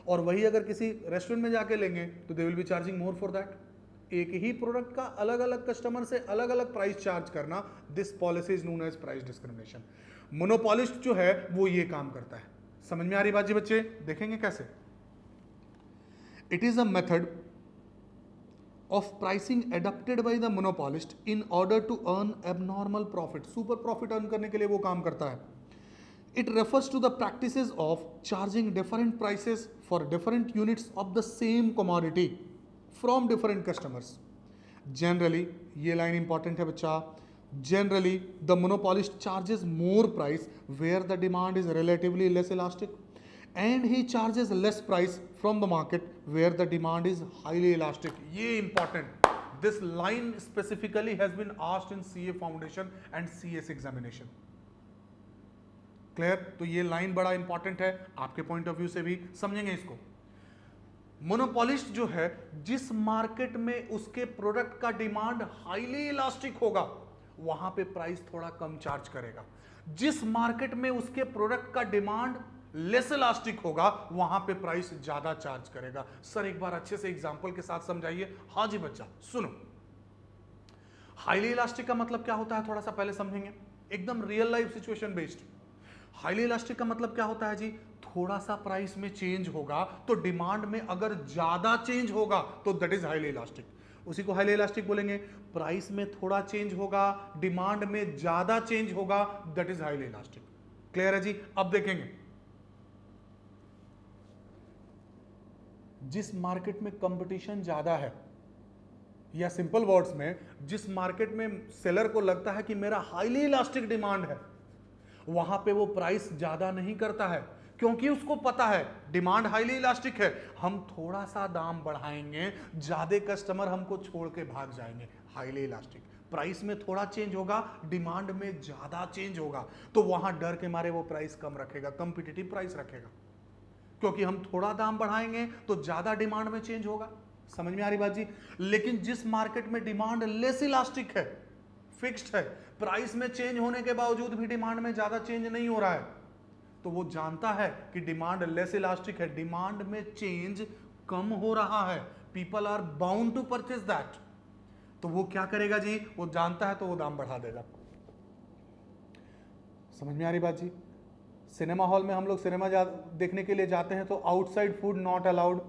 और वही अगर किसी रेस्टोरेंट में जाके लेंगे तो they will be charging more for that. एक ही प्रोडक्ट का अलग अलग कस्टमर से अलग अलग प्राइस चार्ज करना, this policy is known as price discrimination. Monopolist जो है वो ये काम करता है। समझ में आ रही बात जी बच्चे? देखेंगे कैसे। It is a method of pricing adopted by the monopolist in order to earn abnormal profit. Super profit earn करने के लिए वो काम करता है। It refers to the practices of charging different prices for different units of the same commodity from different customers. Generally, ये line important है बच्चा, generally the monopolist charges more price where the demand is relatively less elastic, and he charges less price from the market where the demand is highly elastic. ये important, this line specifically has been asked in CA Foundation and CS examination. Clear? तो ये line बड़ा important है, आपके point of view से भी समझेंगे इसको। मोनोपोलिस्ट जो है, जिस मार्केट में उसके प्रोडक्ट का डिमांड हाईली इलास्टिक होगा वहां पे प्राइस थोड़ा कम चार्ज करेगा। जिस मार्केट में उसके प्रोडक्ट का डिमांड लेस इलास्टिक होगा वहां पे प्राइस ज्यादा चार्ज करेगा। सर एक बार अच्छे से एग्जांपल के साथ समझाइए। हाँ जी बच्चा सुनो, हाईली इलास्टिक का मतलब क्या होता है थोड़ा सा पहले समझेंगे, एकदम real life situation based. Highly elastic का मतलब क्या होता है जी? थोड़ा सा प्राइस में चेंज होगा तो डिमांड में अगर ज्यादा चेंज होगा तो दैट इज हाईली इलास्टिक, उसी को हाईली इलास्टिक बोलेंगे। प्राइस में थोड़ा चेंज होगा, डिमांड में ज्यादा चेंज होगा, that is highly elastic. Clear है जी? अब देखेंगे, जिस मार्केट में कंपटीशन ज्यादा है, या सिंपल वर्ड्स में जिस मार्केट में सेलर को लगता है कि मेरा हाईली इलास्टिक डिमांड है, वहां पे वो प्राइस ज्यादा नहीं करता है, क्योंकि उसको पता है डिमांड हाईली इलास्टिक है, हम थोड़ा सा दाम बढ़ाएंगे, ज्यादा कस्टमर हमको छोड़ के भाग जाएंगे। हाईली इलास्टिक, प्राइस में थोड़ा चेंज होगा, डिमांड में ज्यादा चेंज होगा, तो वहां डर के मारे वो प्राइस कम रखेगा, कंपिटिटिव प्राइस रखेगा, क्योंकि हम थोड़ा दाम बढ़ाएंगे तो ज्यादा डिमांड में चेंज होगा। समझ में आ रही बात जी? लेकिन जिस मार्केट में डिमांड लेस इलास्टिक है, फिक्स्ड है, प्राइस में चेंज होने के बावजूद भी डिमांड में ज्यादा चेंज नहीं हो रहा है, तो वो जानता है कि डिमांड लेस इलास्टिक है, डिमांड में चेंज कम हो रहा है, people are bound to purchase that, तो वो क्या करेगा जी? वो जानता है तो वो दाम बढ़ा देगा। समझ में आ रही बात जी? सिनेमा हॉल में हम लोग सिनेमा देखने के लिए जाते हैं तो आउटसाइड फूड नॉट अलाउड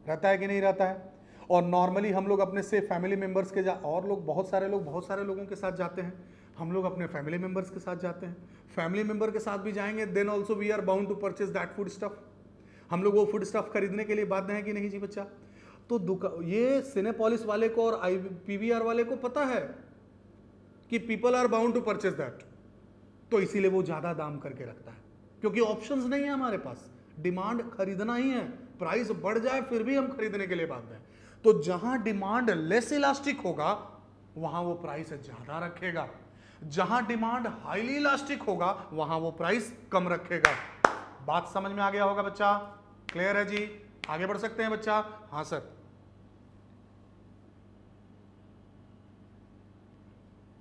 रहता है कि नहीं रहता है? और नॉर्मली हम लोग अपने से फैमिली मेंबर्स के और लोग बहुत सारे लोगों के साथ जाते हैं, हम लोग अपने फैमिली मेंबर्स के साथ जाते हैं, फैमिली मेंबर के साथ भी जाएंगे, then also we are bound to purchase that food stuff. हम लोग वो फूड स्टफ खरीदने के लिए बाध्य हैं कि नहीं जी बच्चा? तो ये सिनेपोलिस वाले को और PVR वाले को पता है कि people are bound to purchase that, तो इसीलिए वो ज्यादा दाम करके रखता है, क्योंकि ऑप्शंस नहीं है हमारे पास, डिमांड खरीदना ही है, प्राइस बढ़ जाए फिर भी हम खरीदने के लिए बाध्य हैं। तो जहां डिमांड लेस इलास्टिक होगा वहां वो प्राइस ज्यादा रखेगा, जहां डिमांड हाईली इलास्टिक होगा वहां वो प्राइस कम रखेगा। बात समझ में आ गया होगा बच्चा? क्लियर है जी? आगे बढ़ सकते हैं बच्चा? हाँ सर,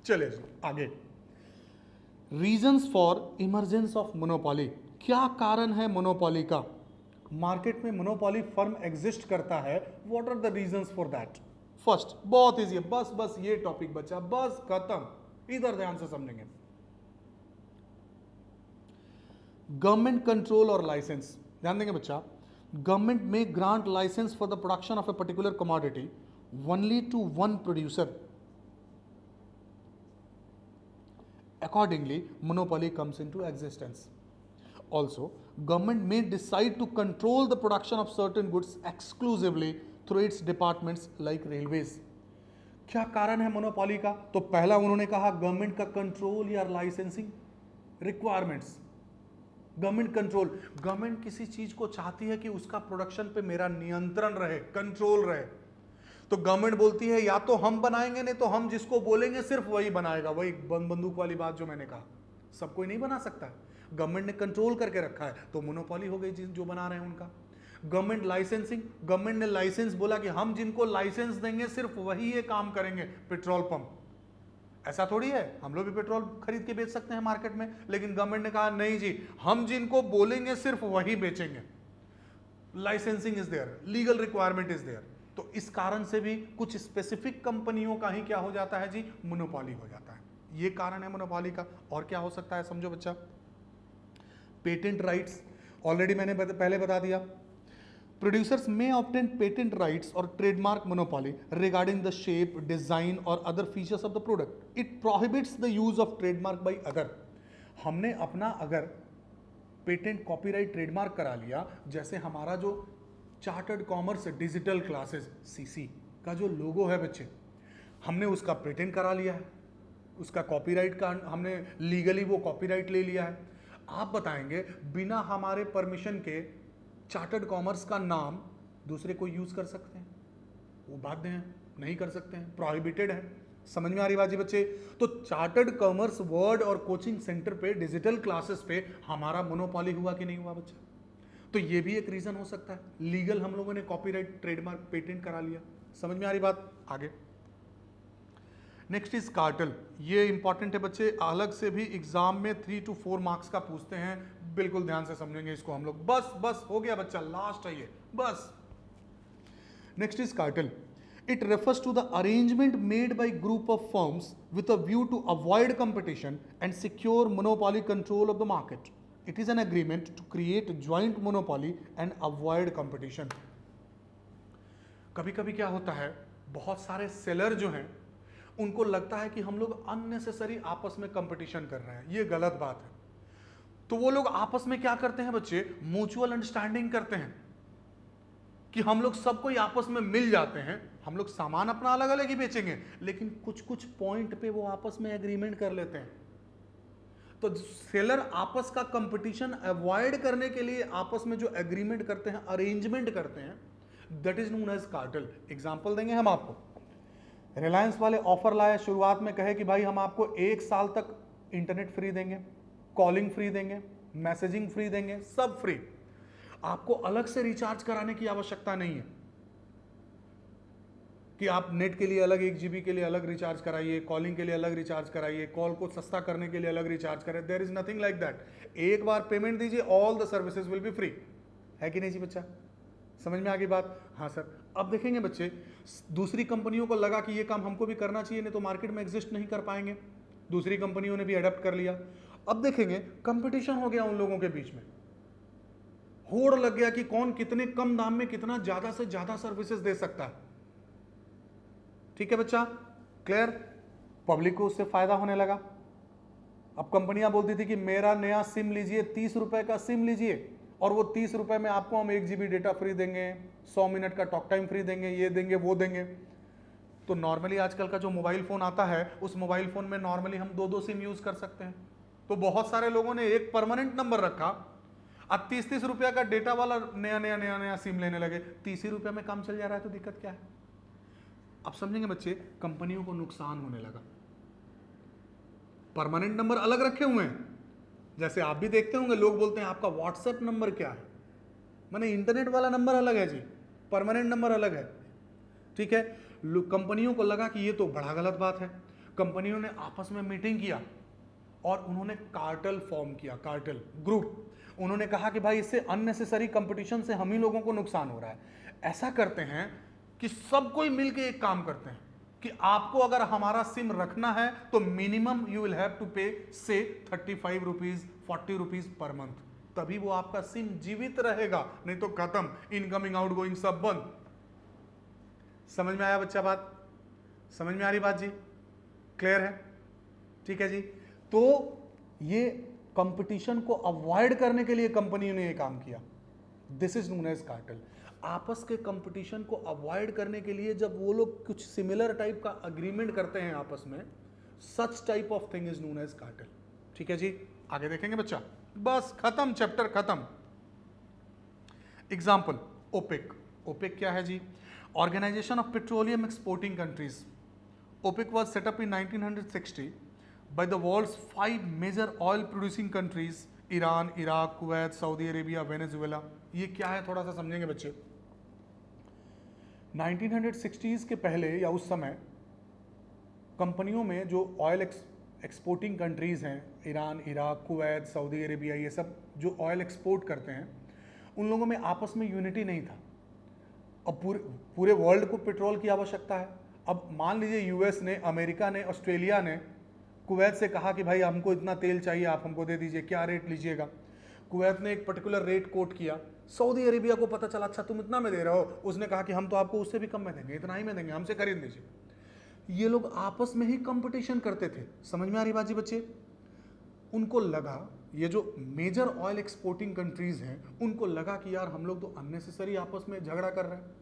चलिए जी आगे। Reasons for emergence of monopoly, क्या कारण है मोनोपोली का? मार्केट में मोनोपोली फर्म एग्जिस्ट करता है, what are the reasons for that? First, बहुत इजी है, बस बस ये टॉपिक बच्चा, बस खत्म, इधर ध्यान से समझेंगे। गवर्नमेंट कंट्रोल और लाइसेंस, ध्यान देंगे बच्चा। गवर्नमेंट में grant licence for the production of a particular commodity only to one producer, accordingly monopoly comes into existence. Also, government may decide to control the production of certain goods exclusively through its departments like railways. क्या कारण है monopoly का? तो पहला उन्होंने कहा government का control या licensing requirements. Government control, government किसी चीज को चाहती है कि उसका प्रोडक्शन पे मेरा नियंत्रण रहे, कंट्रोल रहे, तो गवर्नमेंट बोलती है या तो हम बनाएंगे, नहीं तो हम जिसको बोलेंगे सिर्फ वही बनाएगा। वही बंदूक वाली बात जो मैंने कहा, सब कोई नहीं बना सकता, गवर्नमेंट ने कंट्रोल करके रखा है, तो मोनोपोली हो गई जो बना रहे हैं उनका। गवर्नमेंट लाइसेंसिंग, गवर्नमेंट ने लाइसेंस बोला कि हम जिनको लाइसेंस देंगे सिर्फ वही ये काम करेंगे। पेट्रोल पंप, ऐसा थोड़ी है हम लोग भी पेट्रोल खरीद के बेच सकते हैं मार्केट में, लेकिन गवर्नमेंट ने कहा नहीं जी, हम जिनको बोलेंगे सिर्फ वही बेचेंगे। Licensing is there, legal requirement is there. तो इस कारण से भी कुछ स्पेसिफिक कंपनियों का ही क्या हो जाता है जी, मोनोपोली हो जाता है। ये कारण है मोनोपोली का। और क्या हो सकता है समझो बच्चा। पेटेंट राइट्स, ऑलरेडी मैंने पहले बता दिया। प्रोड्यूसर्स में ऑब्टेन पेटेंट राइट्स और trademark monopoly regarding the shape, design और other features of the product. It prohibits the use of trademark by other. हमने अपना अगर पेटेंट, कॉपीराइट, ट्रेडमार्क करा लिया, जैसे हमारा जो chartered commerce digital classes CC का जो लोगो है बच्चे, हमने उसका पेटेंट करा लिया है, उसका कॉपीराइट का हमने लीगली वो कॉपीराइट ले लिया है। आप बताएंगे बिना हमारे परमिशन के चार्टर्ड कॉमर्स का नाम दूसरे को यूज कर सकते हैं? वो बाध्य हैं, नहीं कर सकते हैं, प्रोहिबिटेड है। समझ में आ रही बात जी बच्चे? तो चार्टर्ड कॉमर्स वर्ड और कोचिंग सेंटर पे, डिजिटल क्लासेस पे हमारा मोनोपोली हुआ कि नहीं हुआ बच्चा? तो ये भी एक रीजन हो सकता है। लीगल हम लोगों ने कॉपीराइट, ट्रेडमार्क, पेटेंट करा लिया। समझ में आ रही बात? आगे नेक्स्ट इज कार्टेल। ये इंपॉर्टेंट है बच्चे, अलग से भी एग्जाम में 3 to 4 मार्क्स का पूछते हैं, बिल्कुल ध्यान से समझेंगे इसको हम लोग। बस बस हो गया बच्चा, लास्ट है ये, बस। Next is cartel. It refers to the arrangement made by group of firms with a view to avoid competition and secure monopoly control of the market. It is an agreement to create joint monopoly and avoid competition. कभी कभी क्या होता है, बहुत सारे seller जो हैं उनको लगता है कि हम लोग अननेसेसरी आपस में कंपटीशन कर रहे हैं। ये गलत बात है। तो वो लोग आपस में क्या करते हैं बच्चे, म्यूचुअल अंडरस्टैंडिंग करते हैं कि हम लोग सबको आपस में मिल जाते हैं, हम लोग सामान अपना अलग अलग ही बेचेंगे, लेकिन कुछ कुछ पॉइंट पे वो आपस में एग्रीमेंट कर लेते हैं। तो सेलर आपस का कंपटीशन अवॉइड करने के लिए आपस में जो एग्रीमेंट करते हैं, अरेंजमेंट करते हैं, that is known as cartel. Example देंगे हम आपको। रिलायंस वाले ऑफर लाए, शुरुआत में कहे कि भाई हम आपको 1 साल तक इंटरनेट फ्री देंगे, कॉलिंग फ्री देंगे, मैसेजिंग फ्री देंगे, सब फ्री। आपको अलग से रिचार्ज कराने की आवश्यकता नहीं है कि आप नेट के लिए अलग 1 GB के लिए अलग रिचार्ज कराइए, कॉलिंग के लिए अलग रिचार्ज कराइए, कॉल को सस्ता करने के लिए अलग रिचार्ज करें। There is nothing like that. एक बार पेमेंट दीजिए, all the services will be free. है कि नहीं जी बच्चा? समझ में आ गई बात? हाँ सर। अब देखेंगे बच्चे, दूसरी कंपनियों को लगा कि ये काम हमको भी करना चाहिए, नहीं तो मार्केट में एग्जिस्ट नहीं कर पाएंगे। दूसरी कंपनियों ने भी अडेप्ट कर लिया। अब देखेंगे कंपटीशन हो गया उन लोगों के बीच में, होड़ लग गया कि कौन कितने कम दाम में कितना ज्यादा से ज्यादा सर्विसेज दे सकता है। ठीक है बच्चा? क्लियर? पब्लिक को उससे फायदा होने लगा। अब कंपनियां बोलती थी कि मेरा नया सिम लीजिए, 30 रुपए का सिम लीजिए, और वो 30 रुपए में आपको हम 1 GB डेटा फ्री देंगे, 100 मिनट का टॉक टाइम फ्री देंगे, ये देंगे वो देंगे। तो नॉर्मली आजकल का जो मोबाइल फोन आता है, उस मोबाइल फोन में नॉर्मली हम 2-2 सिम यूज कर सकते हैं। तो बहुत सारे लोगों ने एक परमानेंट नंबर रखा, अब 30-30 रुपया का डेटा वाला नया सिम लेने लगे। 30 ही रुपये में काम चल जा रहा है, तो दिक्कत क्या है? अब समझेंगे बच्चे, कंपनियों को नुकसान होने लगा। परमानेंट नंबर अलग रखे हुए हैं, जैसे आप भी देखते होंगे लोग बोलते हैं आपका व्हाट्सएप नंबर क्या है, माने इंटरनेट वाला नंबर अलग है जी, परमानेंट नंबर अलग है, ठीक है। कंपनियों को लगा कि ये तो बड़ा गलत बात है, कंपनियों ने आपस में मीटिंग किया और उन्होंने कार्टेल फॉर्म किया, कार्टेल ग्रुप। उन्होंने कहा कि भाई इससे अननेसेसरी कंपटीशन से हम ही लोगों को नुकसान हो रहा है। ऐसा करते हैं कि सब कोई मिलकर एक काम करते हैं कि आपको अगर हमारा सिम रखना है तो minimum you will have to pay से 35 रुपीज 40 रुपीज पर मंथ, तभी वो आपका सिम जीवित रहेगा, नहीं तो खत्म, इनकमिंग आउटगोइंग सब बंद। समझ में आया बच्चा बात? समझ में आ रही बात जी? क्लियर है? ठीक है जी। तो ये कंपटीशन को अवॉइड करने के लिए कंपनी ने ये काम किया, this is known as cartel. आपस के कंपटीशन को अवॉइड करने के लिए जब वो लोग कुछ सिमिलर टाइप का अग्रीमेंट करते हैं आपस में, such type of thing is known as cartel. ठीक है जी, आगे देखेंगे बच्चा। बस खत्म, चैप्टर खत्म। Example OPEC. ओपेक क्या है जी? Organisation of petroleum exporting countries. OPEC was set up in 1960 by the world's 5 major oil producing countries, Iran, Iraq, Kuwait, Saudi Arabia, Venezuela. ये क्या है थोड़ा सा समझेंगे बच्चे। 1960s के पहले या उस समय कंपनियों में जो ऑयल एक्सपोर्टिंग कंट्रीज हैं, Iran, Iraq, Kuwait, Saudi Arabia, ये सब जो ऑयल एक्सपोर्ट करते हैं, उन लोगों में आपस में यूनिटी नहीं था। अब पूरे वर्ल्ड को पेट्रोल की आवश्यकता है। अब मान लीजिए यूएस ने, अमेरिका ने, ऑस्ट्रेलिया ने कुवैत से कहा कि भाई हमको इतना तेल चाहिए, आप हमको दे दीजिए, क्या रेट लीजिएगा। कुवैत ने एक पर्टिकुलर रेट कोट किया, सऊदी अरेबिया को पता चला अच्छा तुम इतना में दे रहे हो, उसने कहा कि हम तो आपको उससे भी कम में देंगे, इतना ही में देंगे, हमसे खरीद लीजिए। ये लोग आपस में ही कंपटीशन करते थे। समझ में आ रही बात जी बच्चे? उनको लगा, ये जो मेजर ऑयल एक्सपोर्टिंग कंट्रीज हैं, उनको लगा कि यार हम लोग तो अननेसेसरी आपस में झगड़ा कर रहे हैं,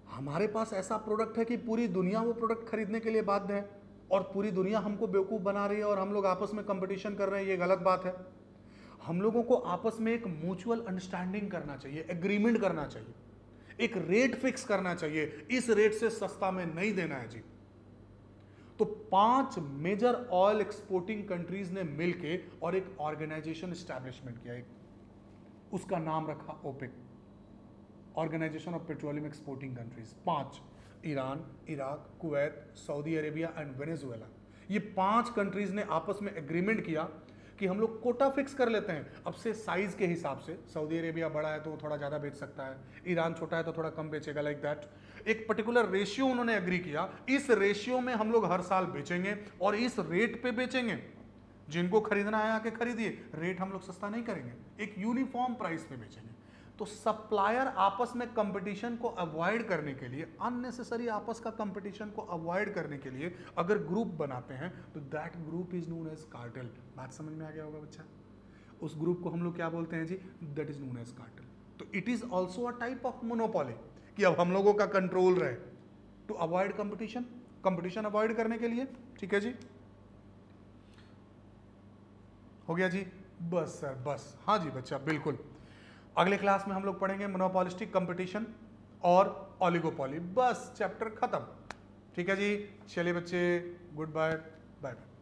हमारे पास ऐसा प्रोडक्ट है कि पूरी दुनिया वो प्रोडक्ट खरीदने के लिए बाध्य है और पूरी दुनिया हमको बेवकूफ़ बना रही है और हम लोग आपस में कंपटीशन कर रहे हैं, ये गलत बात है। हम लोगों को आपस में एक म्यूचुअल अंडरस्टैंडिंग करना चाहिए, एग्रीमेंट करना चाहिए, एक रेट फिक्स करना चाहिए, इस रेट से सस्ता में नहीं देना है जी। तो 5 मेजर ऑयल एक्सपोर्टिंग कंट्रीज ने मिलके और एक ऑर्गेनाइजेशन एस्टैब्लिशमेंट किया, एक उसका नाम रखा OPEC, organisation of petroleum exporting countries. 5, Iran, Iraq, Kuwait, Saudi Arabia and Venezuela. ये 5 कंट्रीज ने आपस में एग्रीमेंट किया कि हम लोग कोटा फिक्स कर लेते हैं। अब से साइज के हिसाब से सऊदी अरेबिया बड़ा है तो वो थोड़ा ज़्यादा बेच सकता है, ईरान छोटा है तो थोड़ा कम बेचेगा, लाइक दैट। एक पर्टिकुलर रेशियो उन्होंने एग्री किया, इस रेशियो में हम लोग हर साल बेचेंगे और इस रेट पे बेचेंगे, जिनको खरीदना है आके खरीदिए, रेट हम लोग सस्ता नहीं करेंगे, एक यूनिफॉर्म प्राइस पे बेचेंगे। तो सप्लायर आपस में कंपटीशन को अवॉइड करने के लिए, अननेसेसरी आपस का कंपटीशन को अवॉइड करने के लिए अगर ग्रुप बनाते हैं तो that group is known as cartel. बात समझ में आ गया होगा बच्चा? उस ग्रुप को हम लोग क्या बोलते हैं जी? That is known as cartel. तो it is also a type of monopoly कि अब हम लोगों का कंट्रोल रहे to avoid competition, competition avoid करने के लिए। ठीक है जी, हो गया जी? बस सर बस, हाँ जी बच्चा बिल्कुल। अगले क्लास में हम लोग पढ़ेंगे मोनोपोलिस्टिक कंपटीशन और ओलिगोपोली। बस चैप्टर खत्म। ठीक है जी, चलिए बच्चे, गुड बाय, बाय बाय।